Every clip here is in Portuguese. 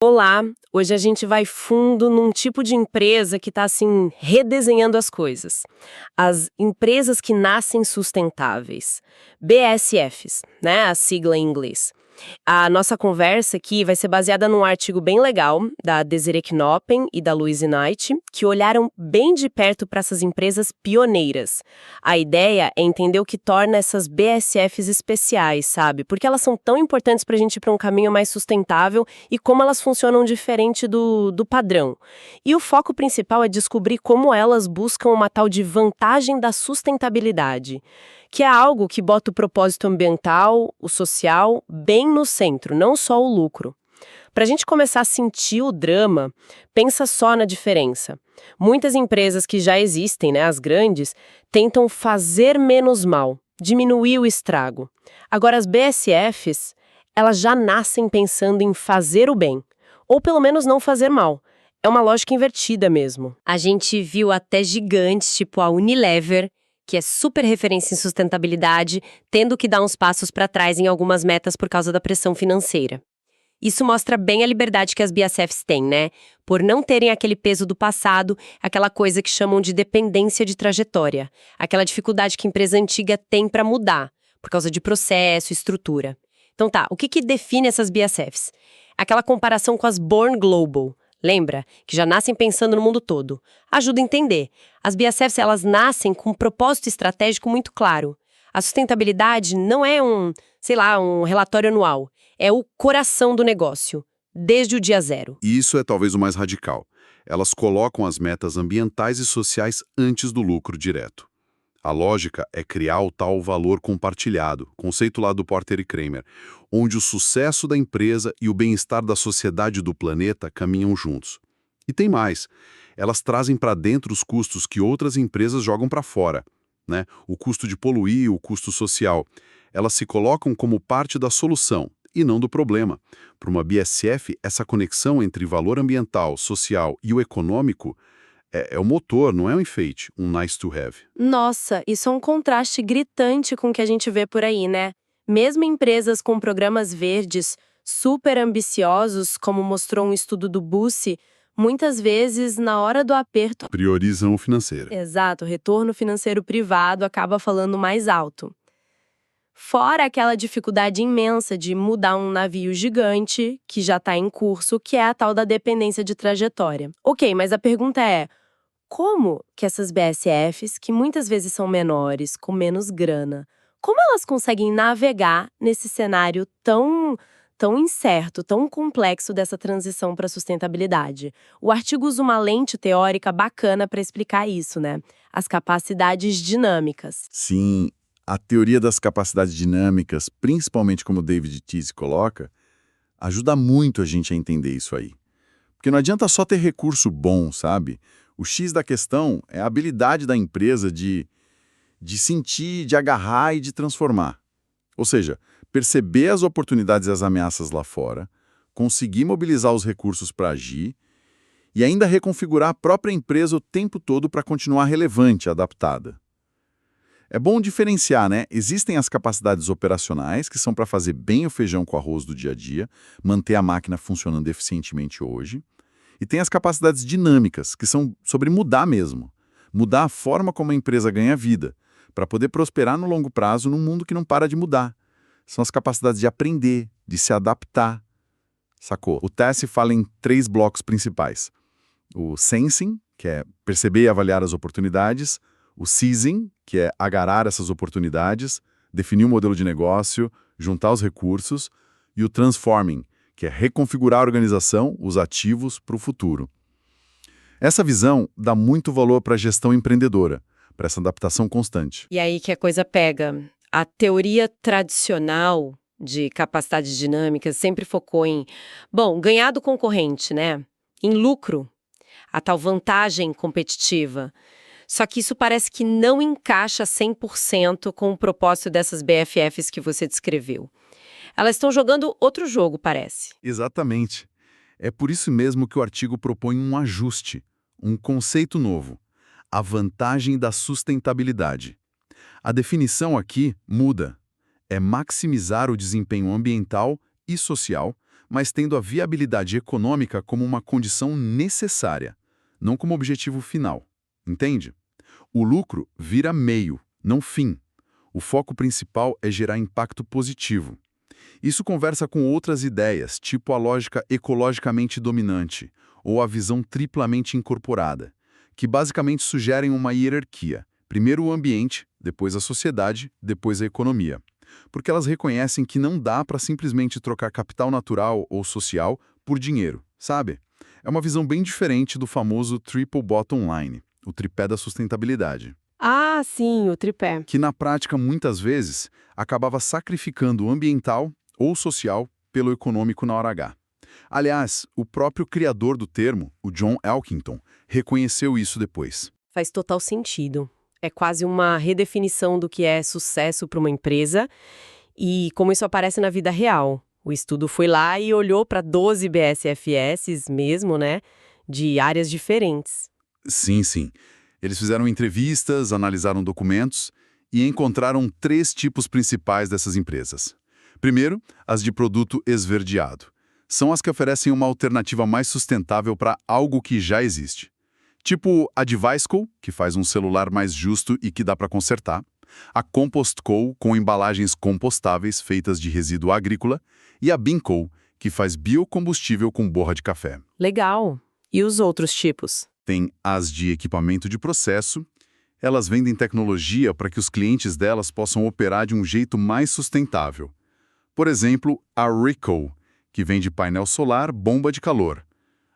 Olá, hoje a gente vai fundo num tipo de empresa que está assim redesenhando as coisas. As empresas que nascem sustentáveis, BSFs, né, a sigla em inglês. A nossa conversa aqui vai ser baseada num artigo bem legal da Desiree Knopen e da Louise Knight, que olharam bem de perto para essas empresas pioneiras. A ideia é entender o que torna essas BSFs especiais, sabe? Porque elas são tão importantes para a gente ir para um caminho mais sustentável e como elas funcionam diferente do padrão. E o foco principal é descobrir como elas buscam uma tal de vantagem da sustentabilidade, que é algo que bota o propósito ambiental, o social, bem no centro, não só o lucro. Para a gente começar a sentir o drama, pensa só na diferença. Muitas empresas que já existem, né, as grandes, tentam fazer menos mal, diminuir o estrago. Agora, as BSFs, elas já nascem pensando em fazer o bem, ou pelo menos não fazer mal. É uma lógica invertida mesmo. A gente viu até gigantes, tipo a Unilever, que é super referência em sustentabilidade, tendo que dar uns passos para trás em algumas metas por causa da pressão financeira. Isso mostra bem a liberdade que as BSFs têm, né? Por não terem aquele peso do passado, aquela coisa que chamam de dependência de trajetória, aquela dificuldade que a empresa antiga tem para mudar, por causa de processo, estrutura. Então tá, o que define essas BSFs? Aquela comparação com as Born Global. Lembra? Que já nascem pensando no mundo todo. Ajuda a entender. As BSFs, elas nascem com um propósito estratégico muito claro. A sustentabilidade não é um relatório anual. É o coração do negócio, desde o dia zero. E isso é talvez o mais radical. Elas colocam as metas ambientais e sociais antes do lucro direto. A lógica é criar o tal valor compartilhado, conceito lá do Porter e Kramer, onde o sucesso da empresa e o bem-estar da sociedade e do planeta caminham juntos. E tem mais, elas trazem para dentro os custos que outras empresas jogam para fora, né? O custo de poluir, o custo social. Elas se colocam como parte da solução e não do problema. Para uma BSF, essa conexão entre valor ambiental, social e o econômico é o motor, não é um enfeite, um nice to have. Nossa, isso é um contraste gritante com o que a gente vê por aí, né? Mesmo empresas com programas verdes super ambiciosos, como mostrou um estudo do BUSSI, muitas vezes, na hora do aperto, Priorizam o financeiro. exato, o retorno financeiro privado acaba falando mais alto. Fora aquela dificuldade imensa de mudar um navio gigante, que já está em curso, que é a tal da dependência de trajetória. Ok, mas a pergunta é, como que essas BSFs, que muitas vezes são menores, com menos grana, como elas conseguem navegar nesse cenário tão incerto, tão complexo dessa transição para a sustentabilidade? O artigo usa uma lente teórica bacana para explicar isso, né? As capacidades dinâmicas. Sim, a teoria das capacidades dinâmicas, principalmente como o David Teese coloca, ajuda muito a gente a entender isso aí. Porque não adianta só ter recurso bom, sabe? O X da questão é a habilidade da empresa de sentir, de agarrar e de transformar. Ou seja, perceber as oportunidades e as ameaças lá fora, conseguir mobilizar os recursos para agir e ainda reconfigurar a própria empresa o tempo todo para continuar relevante, adaptada. É bom diferenciar, né? Existem as capacidades operacionais, que são para fazer bem o feijão com arroz do dia a dia, manter a máquina funcionando eficientemente hoje. E tem as capacidades dinâmicas, que são sobre mudar mesmo. Mudar a forma como a empresa ganha vida, para poder prosperar no longo prazo num mundo que não para de mudar. São as capacidades de aprender, de se adaptar. Sacou? O TESS fala em 3 blocos principais. O sensing, que é perceber e avaliar as oportunidades. O seizing, que é agarrar essas oportunidades, definir um modelo de negócio, juntar os recursos. E o transforming, que é reconfigurar a organização, os ativos, para o futuro. Essa visão dá muito valor para a gestão empreendedora, para essa adaptação constante. E aí que a coisa pega. A teoria tradicional de capacidades dinâmicas sempre focou em, ganhar do concorrente, né? Em lucro, a tal vantagem competitiva. Só que isso parece que não encaixa 100% com o propósito dessas BFFs que você descreveu. Elas estão jogando outro jogo, parece. Exatamente. É por isso mesmo que o artigo propõe um ajuste, um conceito novo, a vantagem da sustentabilidade. A definição aqui muda. É maximizar o desempenho ambiental e social, mas tendo a viabilidade econômica como uma condição necessária, não como objetivo final. Entende? O lucro vira meio, não fim. O foco principal é gerar impacto positivo. Isso conversa com outras ideias, tipo a lógica ecologicamente dominante ou a visão triplamente incorporada, que basicamente sugerem uma hierarquia. Primeiro o ambiente, depois a sociedade, depois a economia. Porque elas reconhecem que não dá para simplesmente trocar capital natural ou social por dinheiro, sabe? É uma visão bem diferente do famoso Triple Bottom Line, o tripé da sustentabilidade. Ah, sim, o tripé. Que na prática, muitas vezes, acabava sacrificando o ambiental ou social pelo econômico na hora H. Aliás, o próprio criador do termo, o John Elkington, reconheceu isso depois. Faz total sentido. É quase uma redefinição do que é sucesso para uma empresa e como isso aparece na vida real. O estudo foi lá e olhou para 12 BSFS mesmo, né, de áreas diferentes. Sim, sim. Eles fizeram entrevistas, analisaram documentos e encontraram 3 tipos principais dessas empresas. Primeiro, as de produto esverdeado. São as que oferecem uma alternativa mais sustentável para algo que já existe. Tipo a Deviceco, que faz um celular mais justo e que dá para consertar, a CompostCo, com embalagens compostáveis feitas de resíduo agrícola, e a BeanCo, que faz biocombustível com borra de café. Legal. E os outros tipos? Tem as de equipamento de processo. Elas vendem tecnologia para que os clientes delas possam operar de um jeito mais sustentável. Por exemplo, a Ricoh, que vende painel solar, bomba de calor.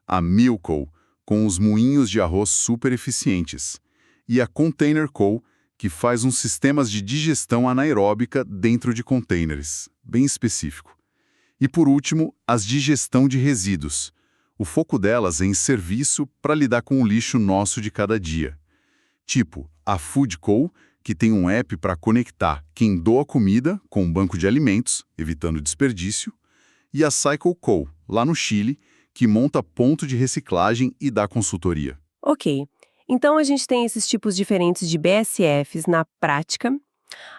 A Milco, com os moinhos de arroz super eficientes. E a ContainerCo, que faz uns sistemas de digestão anaeróbica dentro de containers, bem específico. E por último, as de gestão de resíduos. O foco delas é em serviço para lidar com o lixo nosso de cada dia. Tipo, a FoodCo, que tem um app para conectar quem doa comida com um banco de alimentos, evitando desperdício, e a CycleCo, lá no Chile, que monta ponto de reciclagem e dá consultoria. Ok. Então a gente tem esses tipos diferentes de BSFs na prática.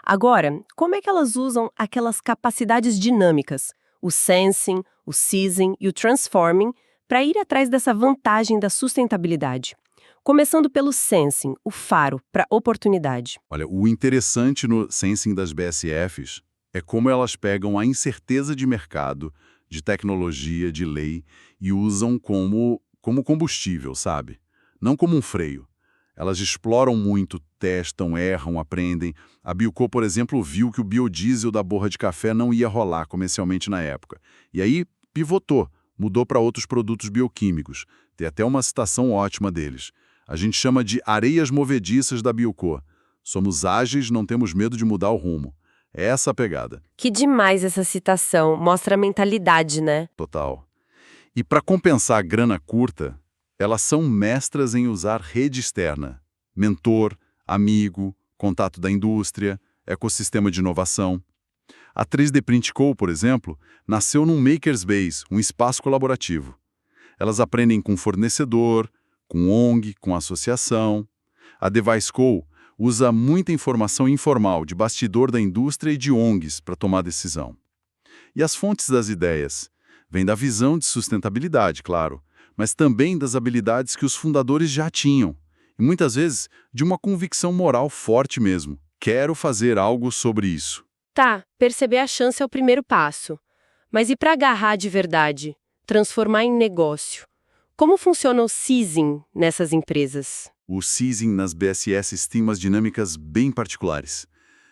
Agora, como é que elas usam aquelas capacidades dinâmicas, o sensing, o seizing e o transforming, para ir atrás dessa vantagem da sustentabilidade? Começando pelo sensing, o faro para oportunidade. Olha, o interessante no sensing das BSFs é como elas pegam a incerteza de mercado, de tecnologia, de lei, e usam como combustível, sabe? Não como um freio. Elas exploram muito, testam, erram, aprendem. A Bilco, por exemplo, viu que o biodiesel da borra de café não ia rolar comercialmente na época. E aí pivotou, mudou para outros produtos bioquímicos. Tem até uma citação ótima deles. A gente chama de areias movediças da Bilco. Somos ágeis, não temos medo de mudar o rumo. É essa a pegada. Que demais essa citação, mostra a mentalidade, né? Total. E para compensar a grana curta, elas são mestras em usar rede externa. Mentor, amigo, contato da indústria, ecossistema de inovação. A 3D Print Co., por exemplo, nasceu num Makerspace, um espaço colaborativo. Elas aprendem com fornecedor, com ONG, com associação. A Device Co. usa muita informação informal de bastidor da indústria e de ONGs para tomar decisão. E as fontes das ideias? Vêm da visão de sustentabilidade, claro, mas também das habilidades que os fundadores já tinham. E muitas vezes de uma convicção moral forte mesmo. Quero fazer algo sobre isso. Tá, perceber a chance é o primeiro passo. Mas e para agarrar de verdade? Transformar em negócio? Como funciona o seizing nessas empresas? O seizing nas BSS tem umas dinâmicas bem particulares.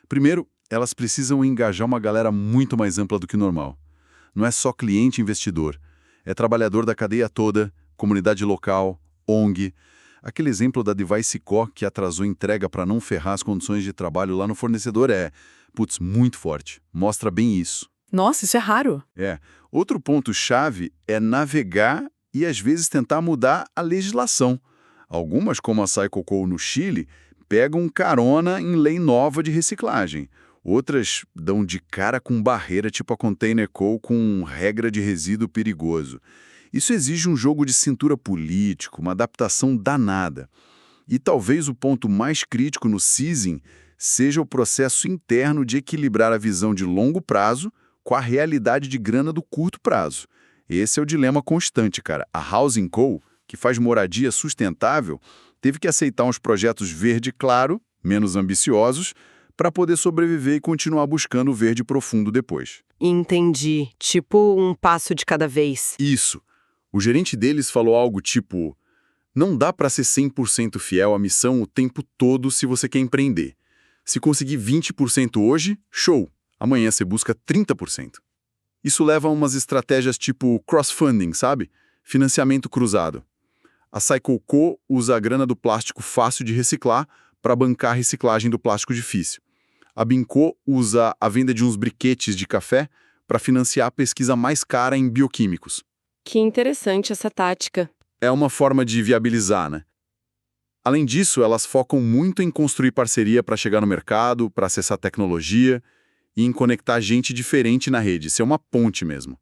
Primeiro, elas precisam engajar uma galera muito mais ampla do que o normal. Não é só cliente e investidor. É trabalhador da cadeia toda, comunidade local, ONG. Aquele exemplo da Deviceco que atrasou entrega para não ferrar as condições de trabalho lá no fornecedor muito forte. Mostra bem isso. Nossa, isso é raro. Outro ponto-chave é navegar e às vezes tentar mudar a legislação. Algumas, como a CycleCo no Chile, pegam carona em lei nova de reciclagem. Outras dão de cara com barreira tipo a ContainerCo com regra de resíduo perigoso. Isso exige um jogo de cintura político, uma adaptação danada. E talvez o ponto mais crítico no seizing seja o processo interno de equilibrar a visão de longo prazo com a realidade de grana do curto prazo. Esse é o dilema constante, cara. A Housing Co., que faz moradia sustentável, teve que aceitar uns projetos verde claro, menos ambiciosos, para poder sobreviver e continuar buscando o verde profundo depois. Entendi. Tipo um passo de cada vez. Isso. O gerente deles falou algo tipo: não dá para ser 100% fiel à missão o tempo todo se você quer empreender. Se conseguir 20% hoje, show. Amanhã você busca 30%. Isso leva a umas estratégias tipo cross-funding, sabe? Financiamento cruzado. A Cycle Co. usa a grana do plástico fácil de reciclar para bancar a reciclagem do plástico difícil. A Binco usa a venda de uns briquetes de café para financiar a pesquisa mais cara em bioquímicos. Que interessante essa tática. É uma forma de viabilizar, né? Além disso, elas focam muito em construir parceria para chegar no mercado, para acessar tecnologia e em conectar gente diferente na rede, ser uma ponte mesmo.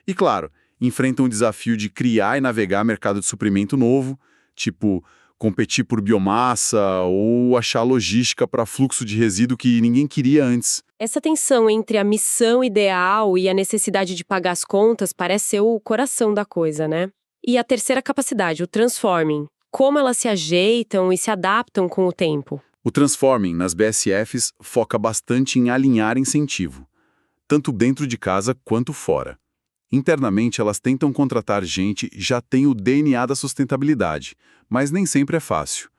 E claro, enfrentam o desafio de criar e navegar mercado de suprimento novo, tipo competir por biomassa ou achar logística para fluxo de resíduo que ninguém queria antes. Essa tensão entre a missão ideal e a necessidade de pagar as contas parece ser o coração da coisa, né? E a terceira capacidade, o transforming. Como elas se ajeitam e se adaptam com o tempo? O transforming nas BSFs foca bastante em alinhar incentivo, tanto dentro de casa quanto fora. Internamente, elas tentam contratar gente que já tem o DNA da sustentabilidade, mas nem sempre é fácil.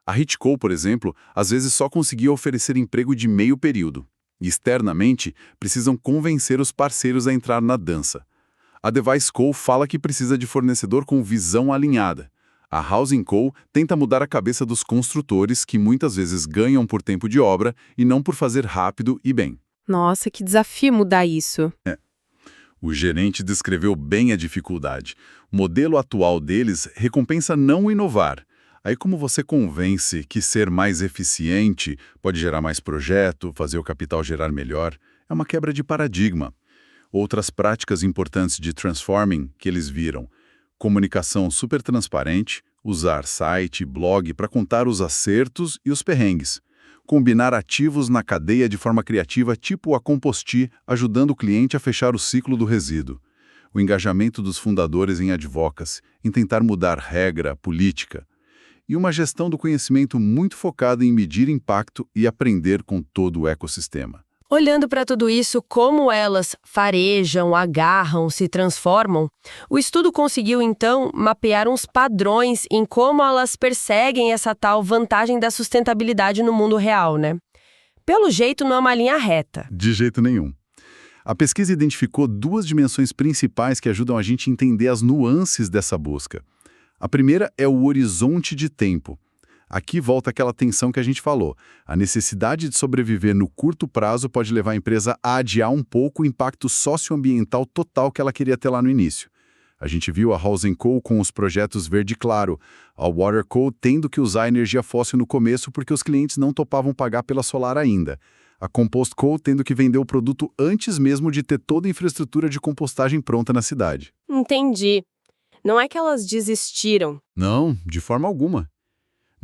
A Hitco, por exemplo, às vezes só conseguia oferecer emprego de meio período. E externamente, precisam convencer os parceiros a entrar na dança. A Device Co. fala que precisa de fornecedor com visão alinhada. A Housing Co. tenta mudar a cabeça dos construtores que muitas vezes ganham por tempo de obra e não por fazer rápido e bem. Nossa, que desafio mudar isso. O gerente descreveu bem a dificuldade. O modelo atual deles recompensa não inovar. Aí como você convence que ser mais eficiente pode gerar mais projeto, fazer o capital gerar melhor, é uma quebra de paradigma. Outras práticas importantes de transforming que eles viram: comunicação super transparente, usar site e blog para contar os acertos e os perrengues. Combinar ativos na cadeia de forma criativa, tipo a Composti, ajudando o cliente a fechar o ciclo do resíduo. O engajamento dos fundadores em advocacy, em tentar mudar regra, política. E uma gestão do conhecimento muito focada em medir impacto e aprender com todo o ecossistema. Olhando para tudo isso, como elas farejam, agarram, se transformam, o estudo conseguiu, então, mapear uns padrões em como elas perseguem essa tal vantagem da sustentabilidade no mundo real, né? Pelo jeito, não é uma linha reta. De jeito nenhum. A pesquisa identificou duas dimensões principais que ajudam a gente a entender as nuances dessa busca. A primeira é o horizonte de tempo. Aqui volta aquela tensão que a gente falou. A necessidade de sobreviver no curto prazo pode levar a empresa a adiar um pouco o impacto socioambiental total que ela queria ter lá no início. A gente viu a Housing Co. com os projetos Verde Claro, a Water Co. tendo que usar energia fóssil no começo porque os clientes não topavam pagar pela solar ainda. A Compost Co. tendo que vender o produto antes mesmo de ter toda a infraestrutura de compostagem pronta na cidade. Entendi. Não é que elas desistiram. Não, de forma alguma.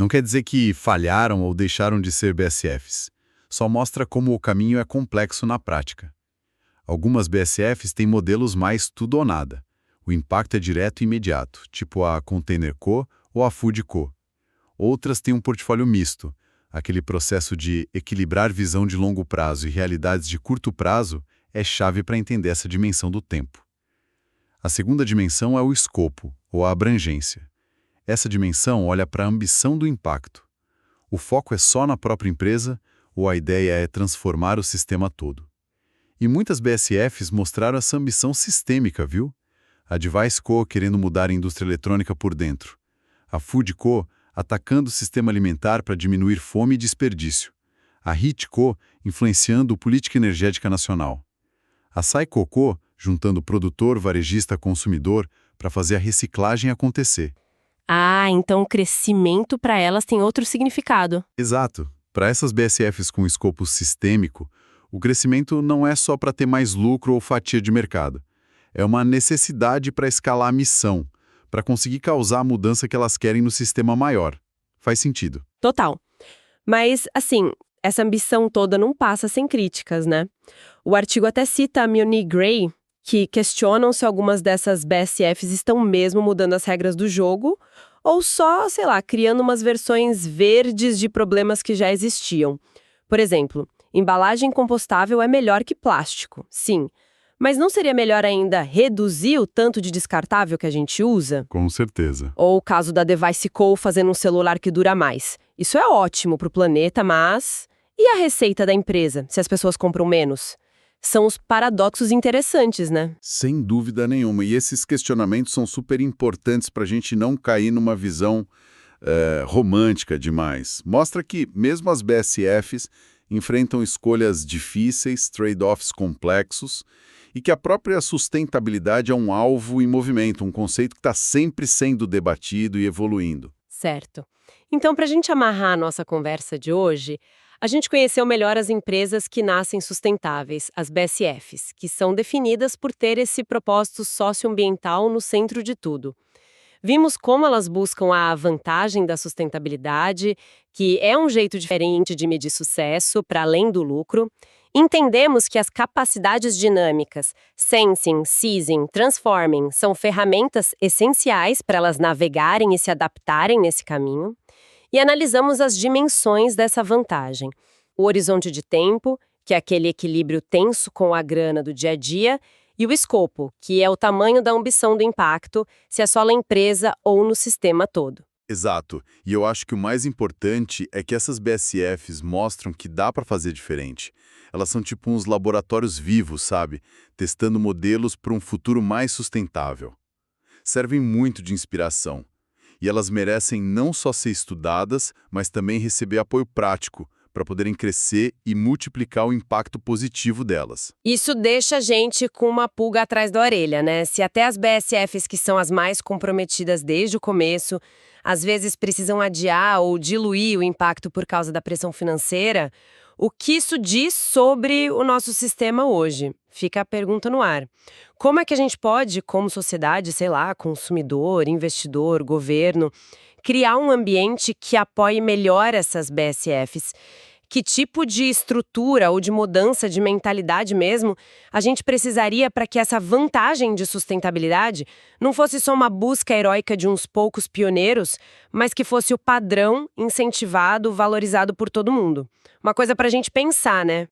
Não quer dizer que falharam ou deixaram de ser BSFs. Só mostra como o caminho é complexo na prática. Algumas BSFs têm modelos mais tudo ou nada. O impacto é direto e imediato, tipo a Container Co. ou a Food Co. Outras têm um portfólio misto. Aquele processo de equilibrar visão de longo prazo e realidades de curto prazo é chave para entender essa dimensão do tempo. A segunda dimensão é o escopo, ou a abrangência. Essa dimensão olha para a ambição do impacto. O foco é só na própria empresa ou a ideia é transformar o sistema todo? E muitas BSFs mostraram essa ambição sistêmica, viu? A Device Co. querendo mudar a indústria eletrônica por dentro. A Food Co. atacando o sistema alimentar para diminuir fome e desperdício. A Hit Co. influenciando a política energética nacional. A Cycle Co. juntando produtor, varejista, consumidor para fazer a reciclagem acontecer. Ah, então o crescimento para elas tem outro significado. Exato. Para essas BSFs com escopo sistêmico, o crescimento não é só para ter mais lucro ou fatia de mercado. É uma necessidade para escalar a missão, para conseguir causar a mudança que elas querem no sistema maior. Faz sentido. Total. Mas, assim, essa ambição toda não passa sem críticas, né? O artigo até cita a Monique Gray, que questionam se algumas dessas BSFs estão mesmo mudando as regras do jogo ou só, sei lá, criando umas versões verdes de problemas que já existiam. Por exemplo, embalagem compostável é melhor que plástico, sim. Mas não seria melhor ainda reduzir o tanto de descartável que a gente usa? Com certeza. Ou o caso da Device Co. fazendo um celular que dura mais. Isso é ótimo para o planeta, mas... E a receita da empresa, se as pessoas compram menos? São os paradoxos interessantes, né? Sem dúvida nenhuma. E esses questionamentos são super importantes para a gente não cair numa visão romântica demais. Mostra que mesmo as BSFs enfrentam escolhas difíceis, trade-offs complexos, e que a própria sustentabilidade é um alvo em movimento, um conceito que está sempre sendo debatido e evoluindo. Certo. Então, para a gente amarrar a nossa conversa de hoje, a gente conheceu melhor as empresas que nascem sustentáveis, as BSFs, que são definidas por ter esse propósito socioambiental no centro de tudo. Vimos como elas buscam a vantagem da sustentabilidade, que é um jeito diferente de medir sucesso, para além do lucro. Entendemos que as capacidades dinâmicas, sensing, seizing, transforming, são ferramentas essenciais para elas navegarem e se adaptarem nesse caminho. E analisamos as dimensões dessa vantagem. O horizonte de tempo, que é aquele equilíbrio tenso com a grana do dia a dia, e o escopo, que é o tamanho da ambição do impacto, se é só na empresa ou no sistema todo. Exato. E eu acho que o mais importante é que essas BSFs mostram que dá para fazer diferente. Elas são tipo uns laboratórios vivos, sabe? Testando modelos para um futuro mais sustentável. Servem muito de inspiração. E elas merecem não só ser estudadas, mas também receber apoio prático, para poderem crescer e multiplicar o impacto positivo delas. Isso deixa a gente com uma pulga atrás da orelha, né? Se até as BSFs, que são as mais comprometidas desde o começo, às vezes precisam adiar ou diluir o impacto por causa da pressão financeira, o que isso diz sobre o nosso sistema hoje? Fica a pergunta no ar. Como é que a gente pode, como sociedade, sei lá, consumidor, investidor, governo, criar um ambiente que apoie melhor essas BSFs? Que tipo de estrutura ou de mudança de mentalidade mesmo a gente precisaria para que essa vantagem de sustentabilidade não fosse só uma busca heróica de uns poucos pioneiros, mas que fosse o padrão incentivado, valorizado por todo mundo? Uma coisa para a gente pensar, né?